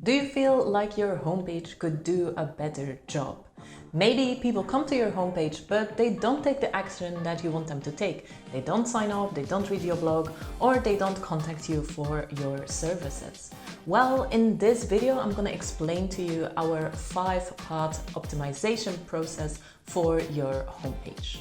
Do you feel like your homepage could do a better job? Maybe people come to your homepage, but they don't take the action that you want them to take. They don't sign up, they don't read your blog, or they don't contact you for your services. Well, in this video, I'm going to explain to you our 5-part optimization process for your homepage.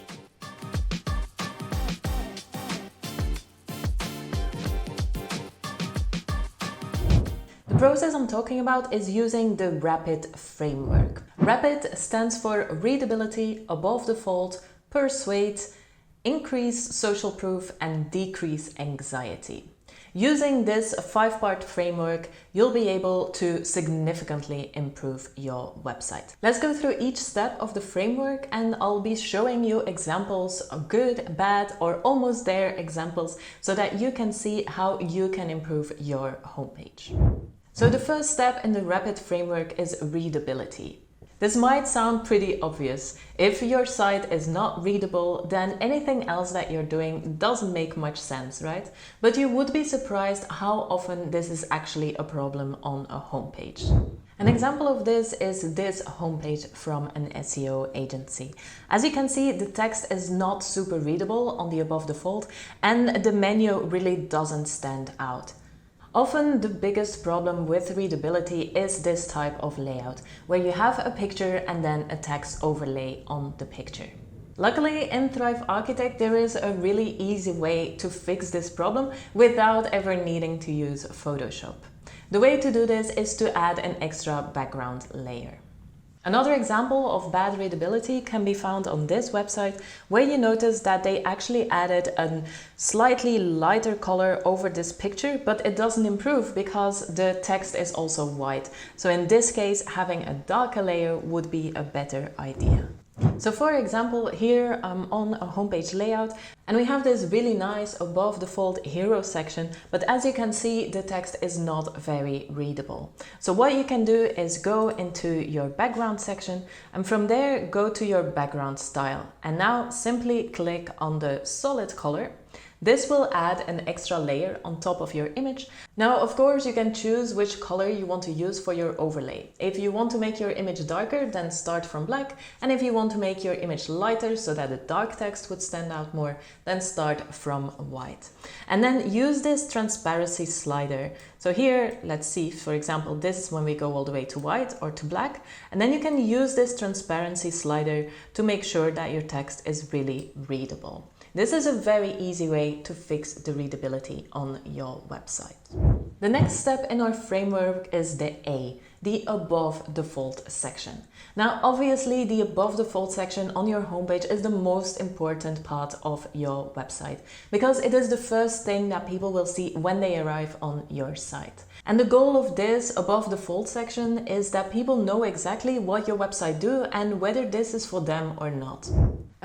The process I'm talking about is using the R.A.P.I.D framework. R.A.P.I.D stands for Readability, Above the Fold, Persuade, Increase Social Proof, and Decrease Anxiety. Using this 5-part framework, you'll be able to significantly improve your website. Let's go through each step of the framework and I'll be showing you examples of good, bad, or almost there examples so that you can see how you can improve your homepage. So the first step in the R.A.P.I.D framework is readability. This might sound pretty obvious. If your site is not readable, then anything else that you're doing doesn't make much sense, right? But you would be surprised how often this is actually a problem on a homepage. An example of this is this homepage from an SEO agency. As you can see, the text is not super readable on the above the fold, and the menu really doesn't stand out. Often the biggest problem with readability is this type of layout, where you have a picture and then a text overlay on the picture. Luckily, in Thrive Architect, there is a really easy way to fix this problem without ever needing to use Photoshop. The way to do this is to add an extra background layer. Another example of bad readability can be found on this website, where you notice that they actually added a slightly lighter color over this picture, but it doesn't improve because the text is also white. So in this case, having a darker layer would be a better idea. So for example, here I'm on a homepage layout and we have this really nice above the fold hero section, but as you can see, the text is not very readable. So what you can do is go into your background section and from there go to your background style and now simply click on the solid color. This will add an extra layer on top of your image. Now, of course, you can choose which color you want to use for your overlay. If you want to make your image darker, then start from black. And if you want to make your image lighter so that the dark text would stand out more, then start from white. And then use this transparency slider. So here, let's see, for example, this is when we go all the way to white or to black. And then you can use this transparency slider to make sure that your text is really readable. This is a very easy way to fix the readability on your website. The next step in our framework is the A, the above the fold section. Now, obviously, the above the fold section on your homepage is the most important part of your website because it is the first thing that people will see when they arrive on your site. And the goal of this above the fold section is that people know exactly what your website do and whether this is for them or not.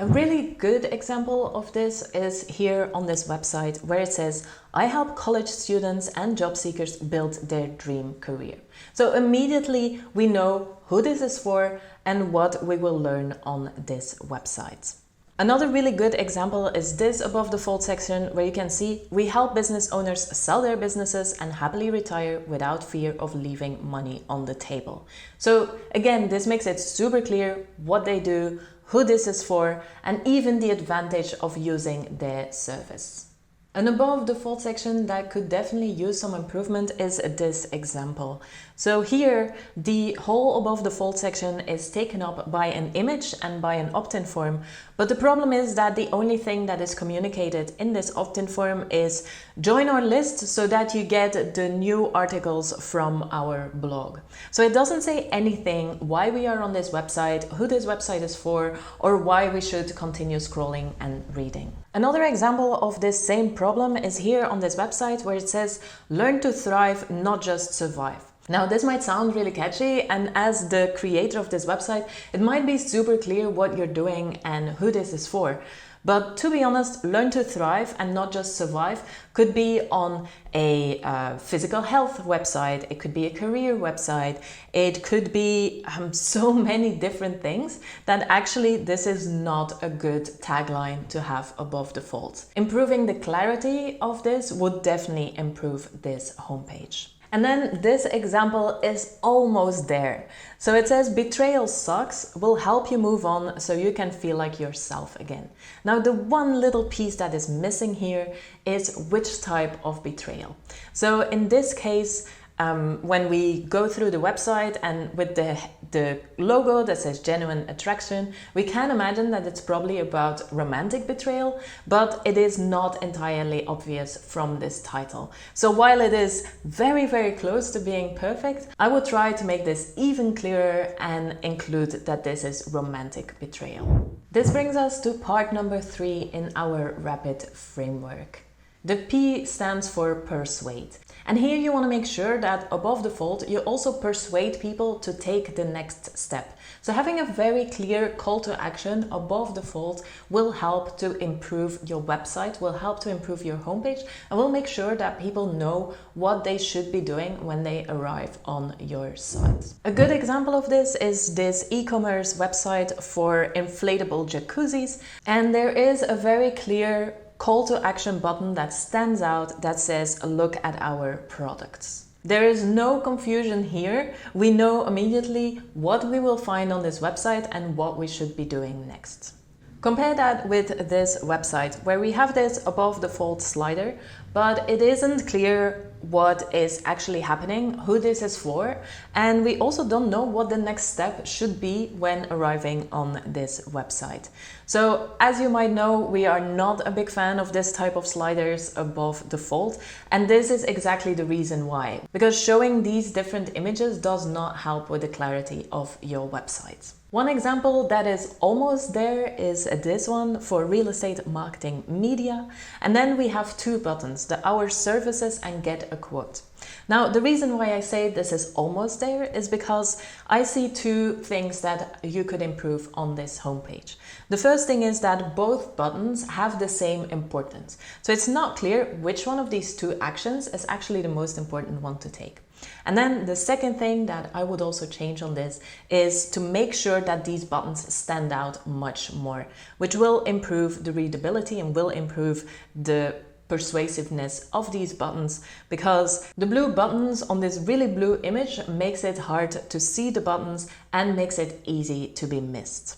A really good example of this is here on this website where it says, I help college students and job seekers build their dream career. So immediately we know who this is for and what we will learn on this website. Another really good example is this above the fold section where you can see we help business owners sell their businesses and happily retire without fear of leaving money on the table. So again, this makes it super clear what they do, who this is for, and even the advantage of using their service. An above the fold section that could definitely use some improvement is this example. So here, the whole above the fold section is taken up by an image and by an opt-in form. But the problem is that the only thing that is communicated in this opt-in form is join our list so that you get the new articles from our blog. So it doesn't say anything why we are on this website, who this website is for, or why we should continue scrolling and reading. Another example of this same problem is here on this website where it says, learn to thrive, not just survive. Now, this might sound really catchy, and as the creator of this website, it might be super clear what you're doing and who this is for. But to be honest, learn to thrive and not just survive could be on a physical health website, it could be a career website, it could be so many different things that actually this is not a good tagline to have above the fold. Improving the clarity of this would definitely improve this homepage. And then this example is almost there. So it says betrayal sucks, will help you move on so you can feel like yourself again. Now the one little piece that is missing here is which type of betrayal. So in this case, when we go through the website and with the logo that says genuine attraction, we can imagine that it's probably about romantic betrayal, but it is not entirely obvious from this title. So while it is very, very close to being perfect, I would try to make this even clearer and include that this is romantic betrayal. This brings us to part number 3 in our R.A.P.I.D framework. The P stands for persuade. And here you want to make sure that above the fold, you also persuade people to take the next step. So having a very clear call to action above the fold will help to improve your website, will help to improve your homepage, and will make sure that people know what they should be doing when they arrive on your site. A good example of this is this e-commerce website for inflatable jacuzzis. And there is a very clear call to action button that stands out that says look at our products. There is no confusion here. We know immediately what we will find on this website and what we should be doing next. Compare that with this website where we have this above the fold slider, but it isn't clear what is actually happening, who this is for, and we also don't know what the next step should be when arriving on this website. So as you might know, we are not a big fan of this type of sliders above the fold, and this is exactly the reason why, because showing these different images does not help with the clarity of your website. One example that is almost there is this one for real estate marketing media. And then we have 2 buttons, the Our Services and Get a Quote. Now, the reason why I say this is almost there is because I see 2 things that you could improve on this homepage. The first thing is that both buttons have the same importance. So it's not clear which one of these 2 actions is actually the most important one to take. And then the second thing that I would also change on this is to make sure that these buttons stand out much more, which will improve the readability and will improve the persuasiveness of these buttons, because the blue buttons on this really blue image makes it hard to see the buttons and makes it easy to be missed.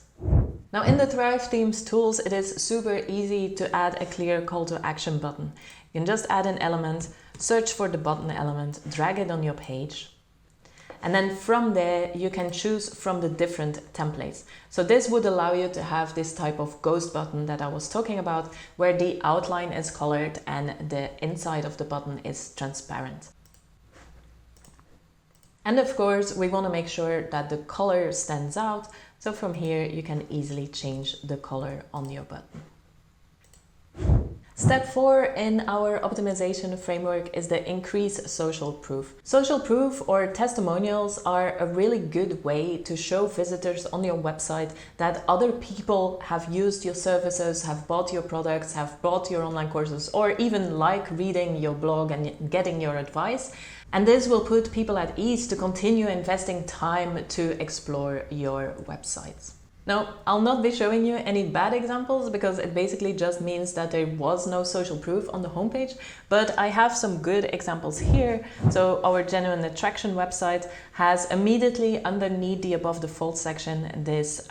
Now in the Thrive Themes tools, it is super easy to add a clear call to action button. You can just add an element, search for the button element, drag it on your page, and then from there you can choose from the different templates. So this would allow you to have this type of ghost button that I was talking about, where the outline is colored and the inside of the button is transparent. And of course, we want to make sure that the color stands out. So from here, you can easily change the color on your button. Step 4 in our optimization framework is the increase social proof. Social proof or testimonials are a really good way to show visitors on your website that other people have used your services, have bought your products, have bought your online courses, or even like reading your blog and getting your advice. And this will put people at ease to continue investing time to explore your website. Now, I'll not be showing you any bad examples because it basically just means that there was no social proof on the homepage, but I have some good examples here. So our Genuine Attraction website has immediately underneath the above the fold section this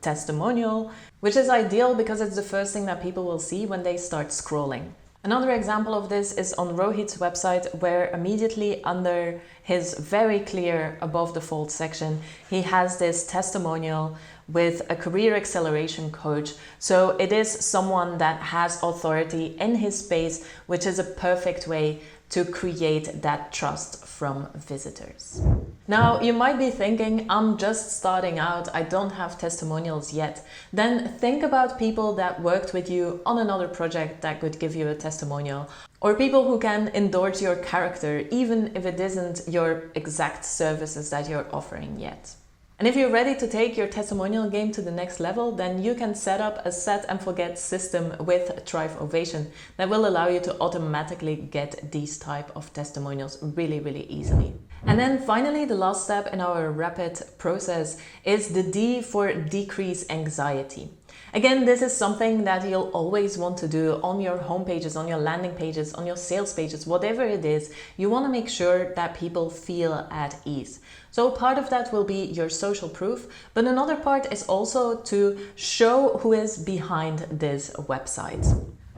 testimonial, which is ideal because it's the first thing that people will see when they start scrolling. Another example of this is on Rohit's website, where immediately under his very clear above the fold section, he has this testimonial with a career acceleration coach. So it is someone that has authority in his space, which is a perfect way to create that trust from visitors. Now, you might be thinking, I'm just starting out, I don't have testimonials yet. Then think about people that worked with you on another project that could give you a testimonial, or people who can endorse your character, even if it isn't your exact services that you're offering yet. And if you're ready to take your testimonial game to the next level, then you can set up a set and forget system with Thrive Ovation that will allow you to automatically get these type of testimonials really, really easily. And then finally, the last step in our RAP.I.D process is the D for decrease anxiety. Again, this is something that you'll always want to do on your home pages, on your landing pages, on your sales pages, whatever it is. You want to make sure that people feel at ease. So part of that will be your social proof, but another part is also to show who is behind this website.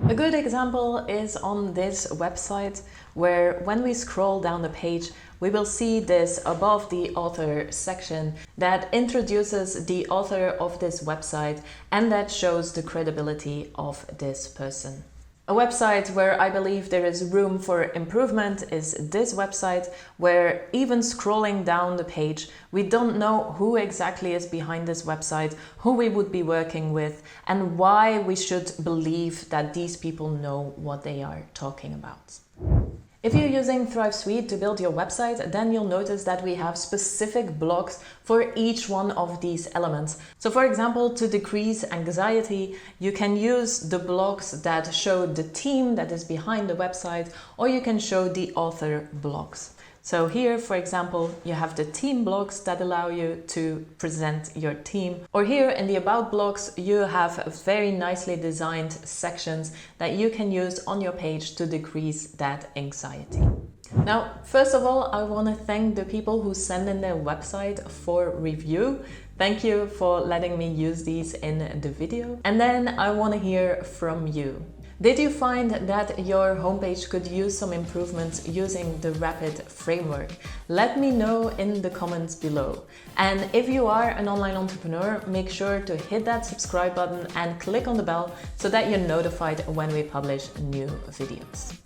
A good example is on this website, where when we scroll down the page, we will see this above the author section that introduces the author of this website and that shows the credibility of this person. A website where I believe there is room for improvement is this website, where even scrolling down the page, we don't know who exactly is behind this website, who we would be working with, and why we should believe that these people know what they are talking about. If you're using Thrive Suite to build your website, then you'll notice that we have specific blocks for each one of these elements. So for example, to decrease anxiety, you can use the blocks that show the team that is behind the website, or you can show the author blocks. So here, for example, you have the team blocks that allow you to present your team. Or here in the About blocks, you have very nicely designed sections that you can use on your page to decrease that anxiety. Now, first of all, I want to thank the people who send in their website for review. Thank you for letting me use these in the video. And then I want to hear from you. Did you find that your homepage could use some improvements using the R.A.P.I.D framework? Let me know in the comments below. And if you are an online entrepreneur, make sure to hit that subscribe button and click on the bell so that you're notified when we publish new videos.